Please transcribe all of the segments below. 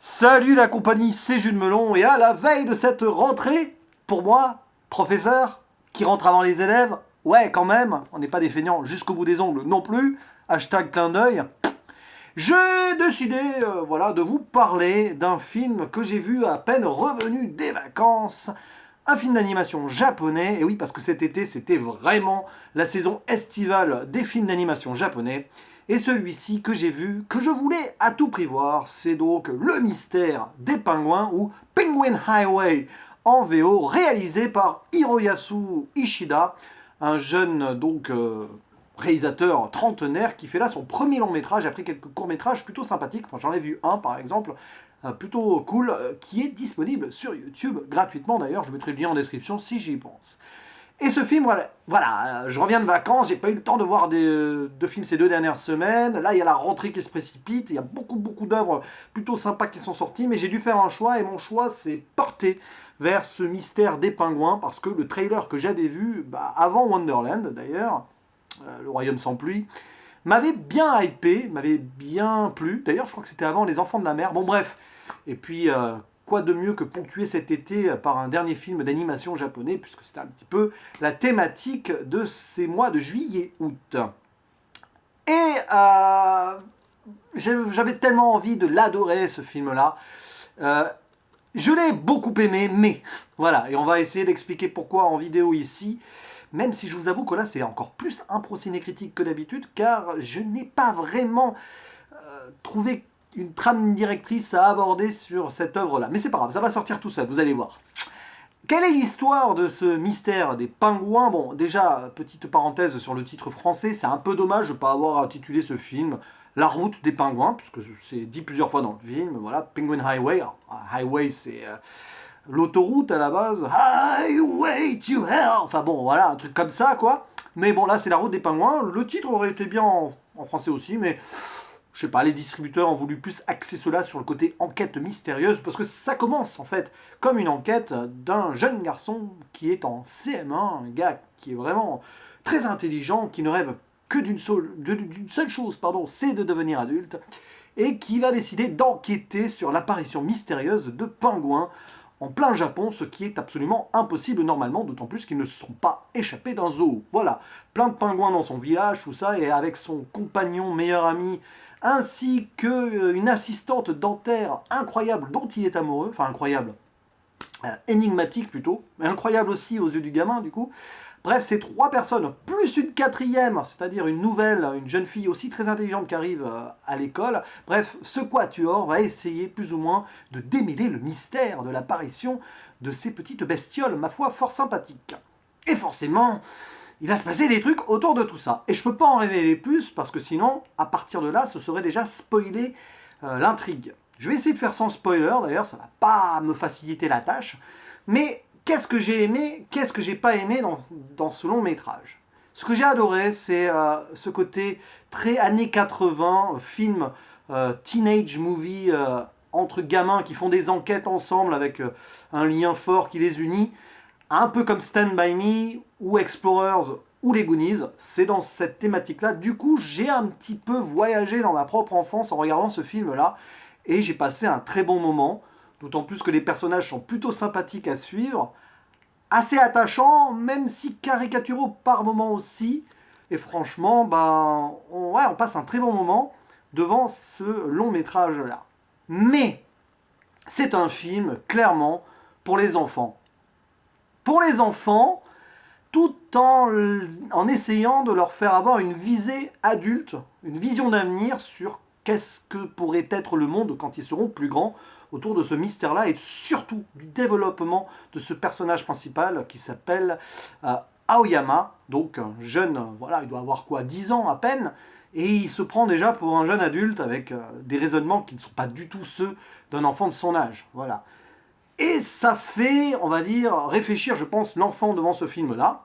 Salut la compagnie, c'est Jules Melon et à la veille de cette rentrée, pour moi, professeur, qui rentre avant les élèves, ouais quand même, on n'est pas des feignants jusqu'au bout des ongles non plus, hashtag clin d'œil, j'ai décidé voilà, de vous parler d'un film que j'ai vu à peine revenu des vacances, un film d'animation japonais, et oui parce que cet été c'était vraiment la saison estivale des films d'animation japonais, et celui-ci que j'ai vu, que je voulais à tout prix voir, c'est donc Le Mystère des Pingouins, ou Penguin Highway en VO, réalisé par Hiroyasu Ishida, un jeune réalisateur trentenaire qui fait là son premier long métrage après quelques courts métrages plutôt sympathiques. Enfin, j'en ai vu un par exemple, plutôt cool, qui est disponible sur YouTube gratuitement d'ailleurs. Je mettrai le lien en description si j'y pense. Et ce film, voilà, je reviens de vacances, j'ai pas eu le temps de voir de films ces 2 dernières semaines. Là, il y a la rentrée qui se précipite, il y a beaucoup d'œuvres plutôt sympas qui sont sorties, mais j'ai dû faire un choix et mon choix s'est porté vers ce mystère des pingouins parce que le trailer que j'avais vu, avant Wonderland d'ailleurs, le Royaume sans pluie, m'avait bien hypé, m'avait bien plu. D'ailleurs, je crois que c'était avant Les Enfants de la Mer. Bon, bref. Et puis, quoi de mieux que ponctuer cet été par un dernier film d'animation japonais, puisque c'était un petit peu la thématique de ces mois de juillet-août. Et j'avais tellement envie de l'adorer, ce film-là. Euh, je l'ai beaucoup aimé, mais voilà, et on va essayer d'expliquer pourquoi en vidéo ici, même si je vous avoue que là c'est encore plus un procéné-critique que d'habitude, car je n'ai pas vraiment trouvé une trame directrice à aborder sur cette œuvre-là. Mais c'est pas grave, ça va sortir tout seul, vous allez voir. Quelle est l'histoire de ce mystère des pingouins? Bon, déjà, petite parenthèse sur le titre français, c'est un peu dommage de ne pas avoir intitulé ce film La route des pingouins, puisque c'est dit plusieurs fois dans le film, voilà, Penguin Highway. Alors, highway, c'est l'autoroute à la base, Highway to Hell, enfin bon, voilà, un truc comme ça, quoi. Mais bon, là, c'est La route des pingouins, le titre aurait été bien en français aussi, mais je sais pas, les distributeurs ont voulu plus axer cela sur le côté enquête mystérieuse, parce que ça commence en fait comme une enquête d'un jeune garçon qui est en CM1, un gars qui est vraiment très intelligent, qui ne rêve que d'une seule chose, pardon, c'est de devenir adulte, et qui va décider d'enquêter sur l'apparition mystérieuse de pingouins en plein Japon, ce qui est absolument impossible normalement, d'autant plus qu'ils ne se sont pas échappés d'un zoo. Voilà, plein de pingouins dans son village, tout ça, et avec son compagnon, meilleur ami, ainsi qu'une assistante dentaire incroyable dont il est amoureux, enfin incroyable, énigmatique plutôt, mais incroyable aussi aux yeux du gamin du coup. Bref, ces 3 personnes, plus une quatrième, c'est-à-dire une nouvelle, une jeune fille aussi très intelligente qui arrive à l'école. Bref, ce quatuor va essayer plus ou moins de démêler le mystère de l'apparition de ces petites bestioles, ma foi, fort sympathiques. Et forcément, il va se passer des trucs autour de tout ça. Et je peux pas en révéler plus, parce que sinon, à partir de là, ce serait déjà spoiler l'intrigue. Je vais essayer de faire sans spoiler, d'ailleurs, ça va pas me faciliter la tâche. Mais qu'est-ce que j'ai aimé, qu'est-ce que j'ai pas aimé dans ce long métrage? Ce que j'ai adoré, c'est ce côté très années 80, film teenage movie entre gamins qui font des enquêtes ensemble avec un lien fort qui les unit, un peu comme Stand By Me ou Explorers ou les Goonies, c'est dans cette thématique-là. Du coup, j'ai un petit peu voyagé dans ma propre enfance en regardant ce film-là, et j'ai passé un très bon moment, d'autant plus que les personnages sont plutôt sympathiques à suivre, assez attachants, même si caricaturaux par moments aussi, et franchement, on passe un très bon moment devant ce long métrage-là. Mais c'est un film, clairement, pour les enfants. Pour les enfants, tout en essayant de leur faire avoir une visée adulte, une vision d'avenir sur qu'est-ce que pourrait être le monde quand ils seront plus grands, autour de ce mystère-là, et surtout du développement de ce personnage principal qui s'appelle Aoyama, donc un jeune, voilà, il doit avoir quoi, 10 ans à peine, et il se prend déjà pour un jeune adulte avec des raisonnements qui ne sont pas du tout ceux d'un enfant de son âge, voilà. Et ça fait, on va dire, réfléchir, je pense, l'enfant devant ce film-là.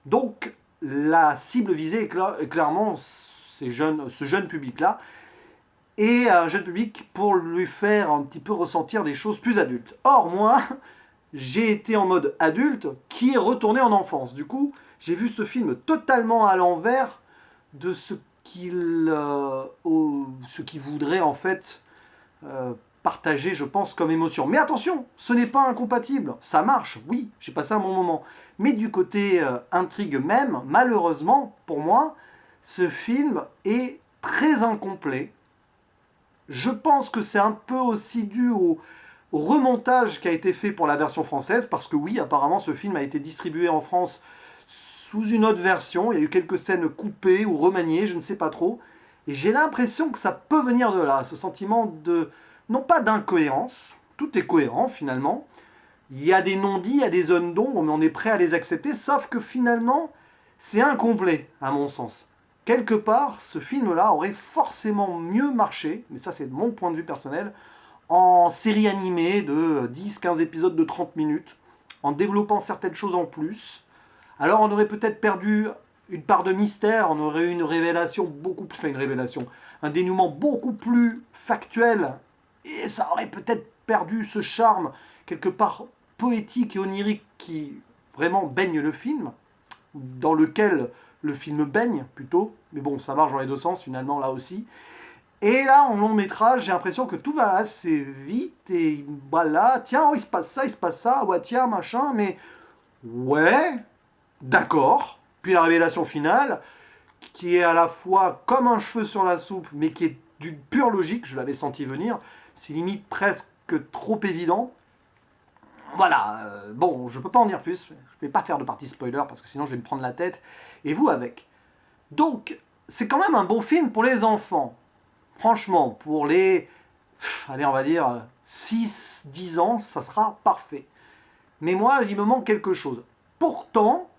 Donc, la cible visée est clairement ce jeune public-là. Et un jeune public pour lui faire un petit peu ressentir des choses plus adultes. Or, moi, j'ai été en mode adulte qui est retourné en enfance. Du coup, j'ai vu ce film totalement à l'envers de ce qu'il voudrait en fait partagé, je pense, comme émotion. Mais attention, ce n'est pas incompatible. Ça marche, oui, j'ai passé un bon moment. Mais du côté intrigue même, malheureusement, pour moi, ce film est très incomplet. Je pense que c'est un peu aussi dû au remontage qui a été fait pour la version française, parce que oui, apparemment, ce film a été distribué en France sous une autre version. Il y a eu quelques scènes coupées ou remaniées, je ne sais pas trop. Et j'ai l'impression que ça peut venir de là, ce sentiment de, non pas d'incohérence, tout est cohérent finalement. Il y a des non-dits, il y a des zones d'ombre, mais on est prêt à les accepter, sauf que finalement, c'est incomplet, à mon sens. Quelque part, ce film-là aurait forcément mieux marché, mais ça c'est de mon point de vue personnel, en série animée de 10-15 épisodes de 30 minutes, en développant certaines choses en plus. Alors on aurait peut-être perdu une part de mystère, on aurait eu une révélation beaucoup plus... Enfin une révélation, un dénouement beaucoup plus factuel, et ça aurait peut-être perdu ce charme, quelque part poétique et onirique qui vraiment baigne le film, dans lequel le film baigne plutôt, mais bon ça marche dans les deux sens finalement là aussi. Et là, en long métrage, j'ai l'impression que tout va assez vite, et voilà, tiens, oh, il se passe ça, ouais, tiens, machin, mais ouais, d'accord. Puis la révélation finale, qui est à la fois comme un cheveu sur la soupe, mais qui est d'une pure logique, je l'avais senti venir, c'est limite presque trop évident. Voilà, bon, je peux pas en dire plus, je vais pas faire de partie spoiler, parce que sinon je vais me prendre la tête, et vous avec. Donc, c'est quand même un bon film pour les enfants. Franchement, pour les, allez, on va dire 6-10 ans, ça sera parfait. Mais moi, il me manque quelque chose. Pourtant,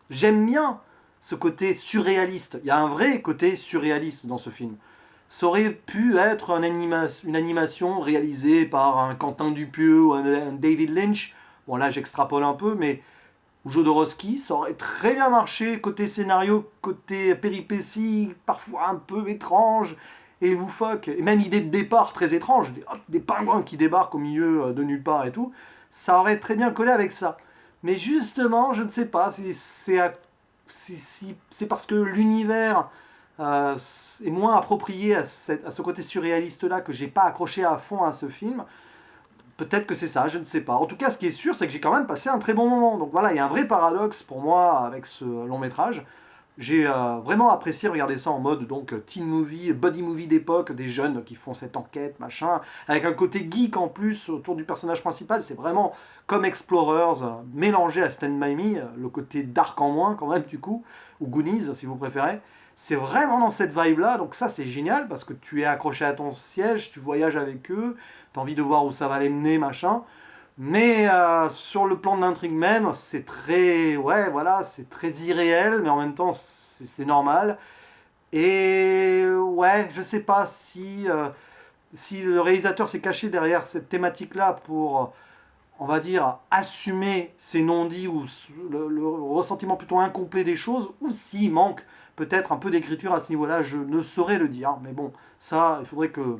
j'aime bien ce côté surréaliste. Il y a un vrai côté surréaliste dans ce film. Ça aurait pu être une animation réalisée par un Quentin Dupieux ou un David Lynch. Bon, là, j'extrapole un peu, mais ou Jodorowsky, ça aurait très bien marché, côté scénario, côté péripéties, parfois un peu étrange et loufoque, et même idée de départ très étrange, des pingouins qui débarquent au milieu de nulle part et tout, ça aurait très bien collé avec ça. Mais justement, je ne sais pas si c'est parce que l'univers est moins approprié à ce côté surréaliste-là que j'ai pas accroché à fond à ce film. Peut-être que c'est ça, je ne sais pas. En tout cas, ce qui est sûr, c'est que j'ai quand même passé un très bon moment. Donc voilà, il y a un vrai paradoxe pour moi avec ce long métrage. J'ai vraiment apprécié regarder ça en mode donc teen movie, buddy movie d'époque, des jeunes qui font cette enquête, machin, avec un côté geek en plus autour du personnage principal. C'est vraiment comme Explorers, mélangé à Stand By Me, le côté dark en moins quand même du coup, ou Goonies si vous préférez. C'est vraiment dans cette vibe-là, donc ça c'est génial parce que tu es accroché à ton siège, tu voyages avec eux, tu as envie de voir où ça va les mener, machin. Mais sur le plan de l'intrigue même, c'est très, ouais, voilà, c'est très irréel, mais en même temps, c'est normal. Et ouais, je sais pas si le réalisateur s'est caché derrière cette thématique-là pour, on va dire, assumer ses non-dits ou le ressentiment plutôt incomplet des choses, ou s'il manque peut-être un peu d'écriture à ce niveau-là, je ne saurais le dire. Mais bon, ça, il faudrait que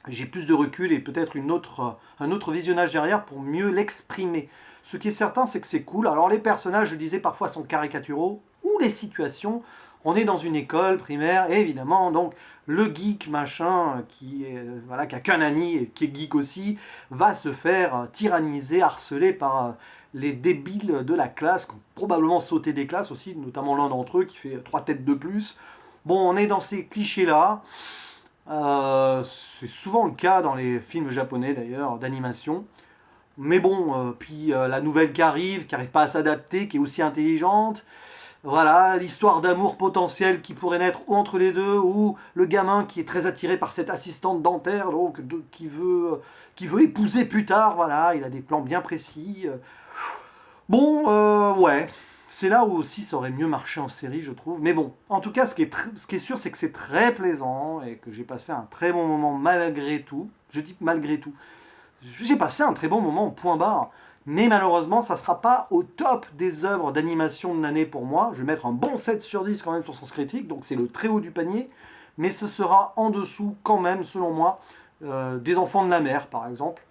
j'ai plus de recul et peut-être un autre visionnage derrière pour mieux l'exprimer. Ce qui est certain, c'est que c'est cool. Alors les personnages, je disais, parfois sont caricaturaux, ou les situations. On est dans une école primaire, et évidemment, donc le geek machin, qui est, voilà, qui a qu'un ami et qui est geek aussi, va se faire tyranniser, harceler par les débiles de la classe, qui ont probablement sauté des classes aussi, notamment l'un d'entre eux qui fait 3 têtes de plus. Bon, on est dans ces clichés-là. C'est souvent le cas dans les films japonais d'ailleurs, d'animation. Mais bon, puis la nouvelle qui arrive pas à s'adapter, qui est aussi intelligente. Voilà, l'histoire d'amour potentiel qui pourrait naître entre les deux, ou le gamin qui est très attiré par cette assistante dentaire, donc qui veut épouser plus tard. Voilà, il a des plans bien précis. Bon, ouais. C'est là où aussi ça aurait mieux marché en série, je trouve. Mais bon, en tout cas, ce qui est sûr, c'est que c'est très plaisant et que j'ai passé un très bon moment malgré tout. Je dis malgré tout. J'ai passé un très bon moment au point barre. Mais malheureusement, ça ne sera pas au top des œuvres d'animation de l'année pour moi. Je vais mettre un bon 7 sur 10 quand même sur Sens Critique, donc c'est le très haut du panier. Mais ce sera en dessous quand même, selon moi, des Enfants de la Mer, par exemple.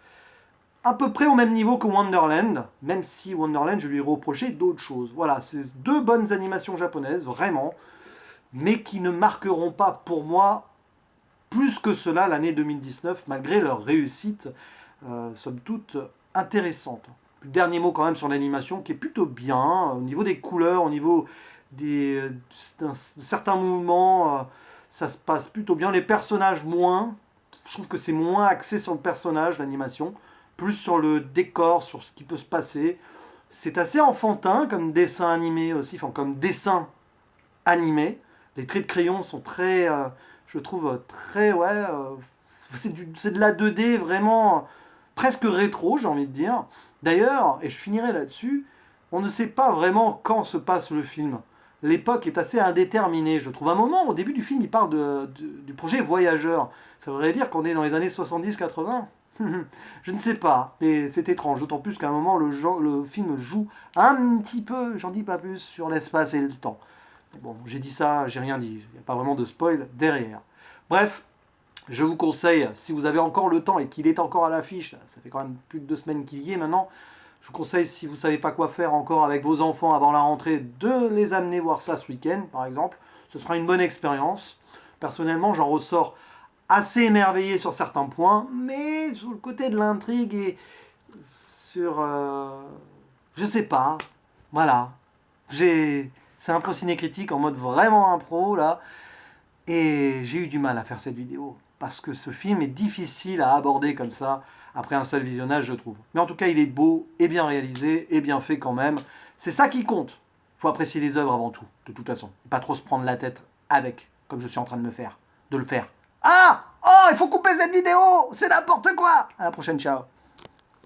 À peu près au même niveau que Wonderland, même si Wonderland, je lui ai reproché d'autres choses. Voilà, c'est deux bonnes animations japonaises, vraiment, mais qui ne marqueront pas pour moi plus que cela l'année 2019, malgré leur réussite, somme toute, intéressante. Dernier mot quand même sur l'animation, qui est plutôt bien, au niveau des couleurs, au niveau d'un certain mouvement, ça se passe plutôt bien. Les personnages moins, je trouve que c'est moins axé sur le personnage, l'animation, plus sur le décor, sur ce qui peut se passer. C'est assez enfantin comme dessin animé aussi, enfin comme dessin animé. Les traits de crayon sont très, je trouve, très, ouais, c'est de la 2D vraiment presque rétro, j'ai envie de dire. D'ailleurs, et je finirai là-dessus, on ne sait pas vraiment quand se passe le film. L'époque est assez indéterminée, je trouve. À un moment, au début du film, il parle du projet Voyageur. Ça voudrait dire qu'on est dans les années 70-80. Je ne sais pas, mais c'est étrange, d'autant plus qu'à un moment, le film joue un petit peu, j'en dis pas plus, sur l'espace et le temps. Bon, j'ai dit ça, j'ai rien dit, il n'y a pas vraiment de spoil derrière. Bref, je vous conseille, si vous avez encore le temps et qu'il est encore à l'affiche, ça fait quand même plus de 2 semaines qu'il y est maintenant, je vous conseille, si vous ne savez pas quoi faire encore avec vos enfants avant la rentrée, de les amener voir ça ce week-end, par exemple. Ce sera une bonne expérience. Personnellement, j'en ressors assez émerveillé sur certains points, mais sur le côté de l'intrigue et sur... je sais pas, voilà. C'est un peu ciné-critique en mode vraiment impro, là. Et j'ai eu du mal à faire cette vidéo. Parce que ce film est difficile à aborder comme ça, après un seul visionnage, je trouve. Mais en tout cas, il est beau, et bien réalisé, et bien fait quand même. C'est ça qui compte. Il faut apprécier les œuvres avant tout, de toute façon. Et pas trop se prendre la tête avec, comme je suis en train de de le faire. Ah! Oh, il faut couper cette vidéo! C'est n'importe quoi! À la prochaine, ciao!